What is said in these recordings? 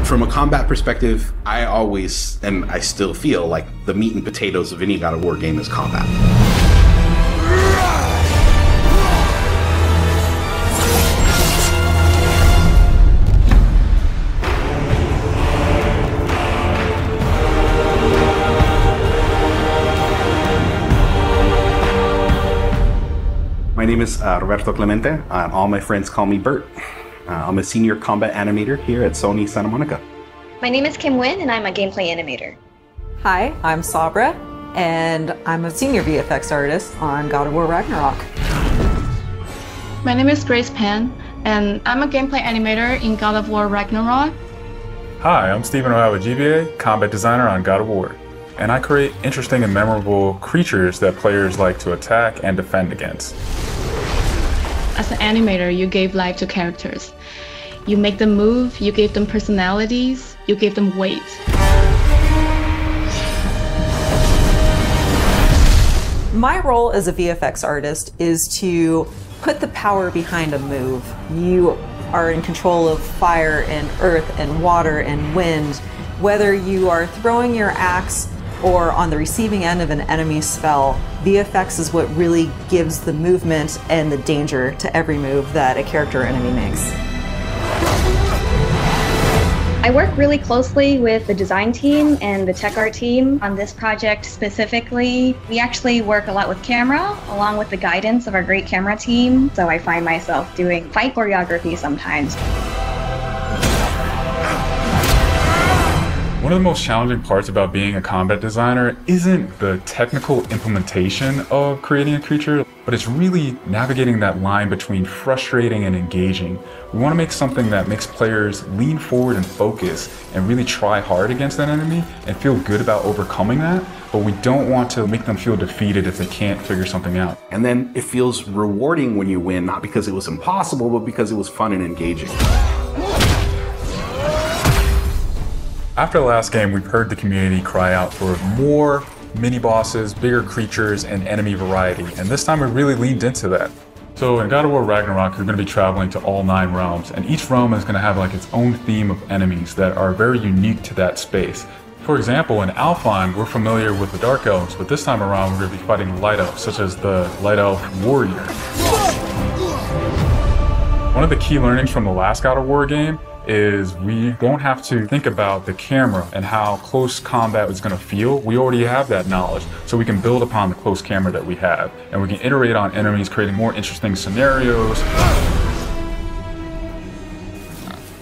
From a combat perspective, I always, and I still feel like the meat and potatoes of any God of War game is combat. My name is Roberto Clemente. All my friends call me Bert. I'm a senior combat animator here at Sony Santa Monica. My name is Kim Nguyen, and I'm a gameplay animator. Hi, I'm Sabra, and I'm a senior VFX artist on God of War Ragnarok. My name is Grace Pan, and I'm a gameplay animator in God of War Ragnarok. Hi, I'm Stephen O'Hara, GBA, combat designer on God of War. And I create interesting and memorable creatures that players like to attack and defend against. As an animator, you gave life to characters. You make them move, you gave them personalities, you gave them weight. My role as a VFX artist is to put the power behind a move. You are in control of fire and earth and water and wind. Whether you are throwing your axe or on the receiving end of an enemy spell, VFX is what really gives the movement and the danger to every move that a character or enemy makes. I work really closely with the design team and the tech art team on this project specifically. We actually work a lot with camera, along with the guidance of our great camera team, so I find myself doing fight choreography sometimes. One of the most challenging parts about being a combat designer isn't the technical implementation of creating a creature, but it's really navigating that line between frustrating and engaging. We want to make something that makes players lean forward and focus and really try hard against that enemy and feel good about overcoming that, but we don't want to make them feel defeated if they can't figure something out. And then it feels rewarding when you win, not because it was impossible, but because it was fun and engaging. After the last game, we've heard the community cry out for more mini-bosses, bigger creatures, and enemy variety, and this time we really leaned into that. So in God of War Ragnarok, you're going to be traveling to all 9 realms, and each realm is going to have like its own theme of enemies that are very unique to that space. For example, in Alfheim, we're familiar with the Dark Elves, but this time around we're going to be fighting Light Elves, such as the Light Elf Warrior. One of the key learnings from the last God of War game is we don't have to think about the camera and how close combat is going to feel. We already have that knowledge, so we can build upon the close camera that we have, and we can iterate on enemies, creating more interesting scenarios.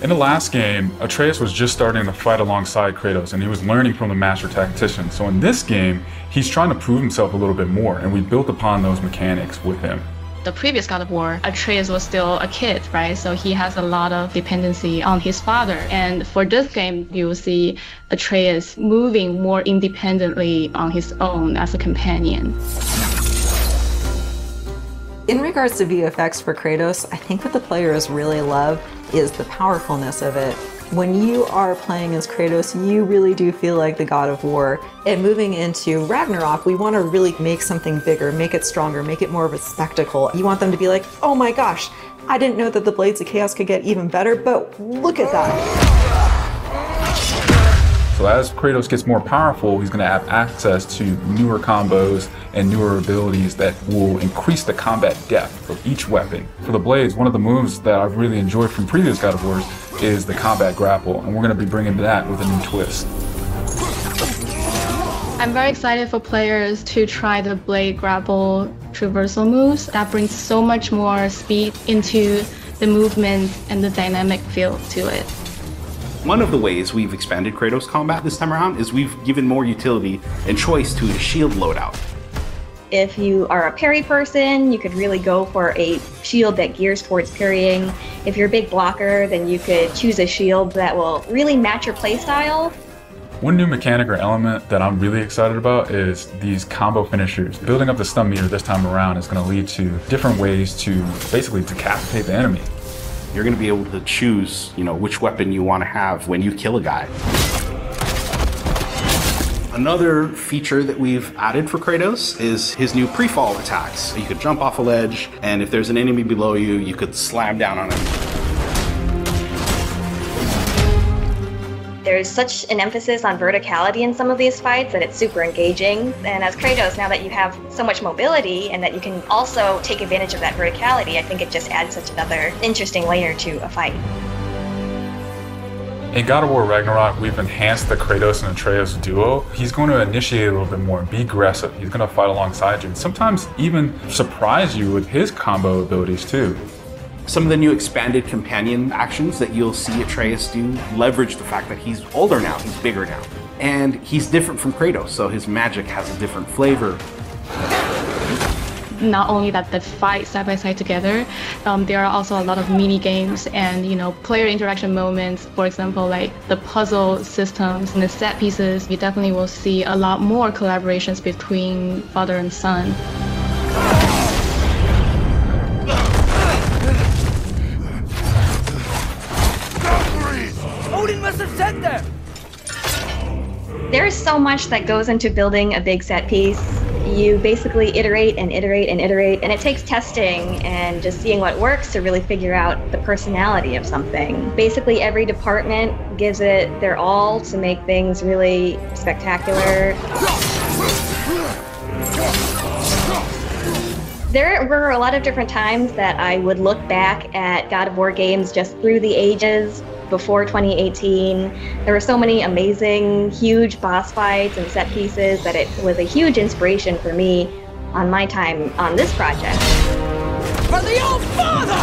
In the last game, Atreus was just starting to fight alongside Kratos, and he was learning from the master tactician. So in this game, he's trying to prove himself a little bit more, and we built upon those mechanics with him. The previous God of War, Atreus was still a kid, right? So he has a lot of dependency on his father. And for this game, you'll see Atreus moving more independently on his own as a companion. In regards to VFX for Kratos, I think what the players really love is the powerfulness of it. When you are playing as Kratos, you really do feel like the God of War. And moving into Ragnarok, we want to really make something bigger, make it stronger, make it more of a spectacle. You want them to be like, oh my gosh, I didn't know that the Blades of Chaos could get even better, but look at that. So as Kratos gets more powerful, he's going to have access to newer combos and newer abilities that will increase the combat depth of each weapon. For the Blades, one of the moves that I've really enjoyed from previous God of Wars is the combat grapple, and we're going to be bringing that with a new twist. I'm very excited for players to try the blade grapple traversal moves. That brings so much more speed into the movement and the dynamic feel to it. One of the ways we've expanded Kratos combat this time around is we've given more utility and choice to a shield loadout. If you are a parry person, you could really go for a shield that gears towards parrying. If you're a big blocker, then you could choose a shield that will really match your playstyle. One new mechanic or element that I'm really excited about is these combo finishers. Building up the stun meter this time around is going to lead to different ways to basically decapitate the enemy. You're going to be able to choose, which weapon you want to have when you kill a guy. Another feature that we've added for Kratos is his new pre-fall attacks. You could jump off a ledge, and if there's an enemy below you, you could slam down on him. There's such an emphasis on verticality in some of these fights that it's super engaging. And as Kratos, now that you have so much mobility and that you can also take advantage of that verticality, I think it just adds such another interesting layer to a fight. In God of War Ragnarok, we've enhanced the Kratos and Atreus duo. He's going to initiate a little bit more and be aggressive. He's going to fight alongside you and sometimes even surprise you with his combo abilities too. Some of the new expanded companion actions that you'll see Atreus do leverage the fact that he's older now, he's bigger now. And he's different from Kratos, so his magic has a different flavor. Not only that they fight side by side together, there are also a lot of mini games and player interaction moments. For example, like the puzzle systems and the set pieces. You definitely will see a lot more collaborations between father and son. Odin must have said that. There's so much that goes into building a big set piece. You basically iterate and iterate and iterate, and it takes testing and just seeing what works to really figure out the personality of something. Basically, every department gives it their all to make things really spectacular. There were a lot of different times that I would look back at God of War games just through the ages. Before 2018, there were so many amazing, huge boss fights and set pieces that it was a huge inspiration for me on my time on this project. For the old father!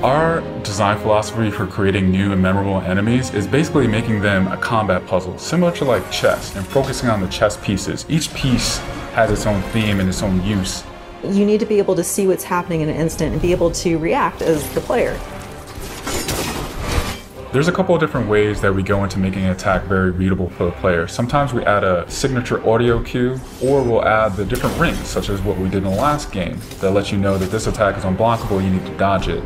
Our design philosophy for creating new and memorable enemies is basically making them a combat puzzle, similar to like chess, and focusing on the chess pieces. Each piece has its own theme and its own use. You need to be able to see what's happening in an instant and be able to react as the player. There's a couple of different ways that we go into making an attack very readable for the player. Sometimes we add a signature audio cue, or we'll add the different rings, such as what we did in the last game, that lets you know that this attack is unblockable, you need to dodge it.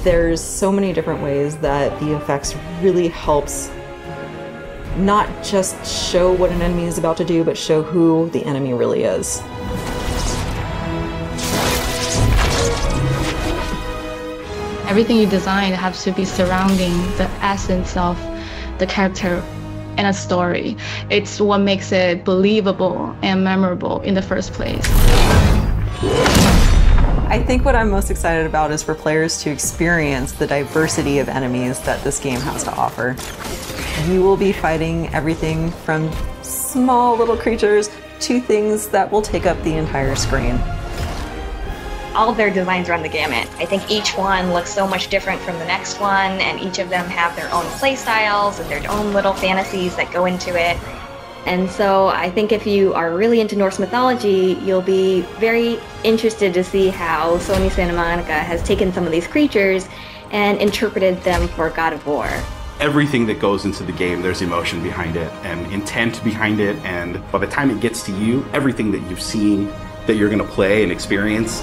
There's so many different ways that the effects really helps not just show what an enemy is about to do, but show who the enemy really is. Everything you design has to be surrounding the essence of the character and a story. It's what makes it believable and memorable in the first place. I think what I'm most excited about is for players to experience the diversity of enemies that this game has to offer. You will be fighting everything from small little creatures to things that will take up the entire screen. All of their designs run the gamut. I think each one looks so much different from the next one, and each of them have their own play styles and their own little fantasies that go into it. And so I think if you are really into Norse mythology, you'll be very interested to see how Sony Santa Monica has taken some of these creatures and interpreted them for God of War. Everything that goes into the game, there's emotion behind it and intent behind it, and by the time it gets to you, everything that you've seen that you're going to play and experience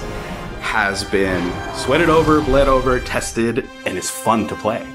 has been sweated over, bled over, tested, and is fun to play.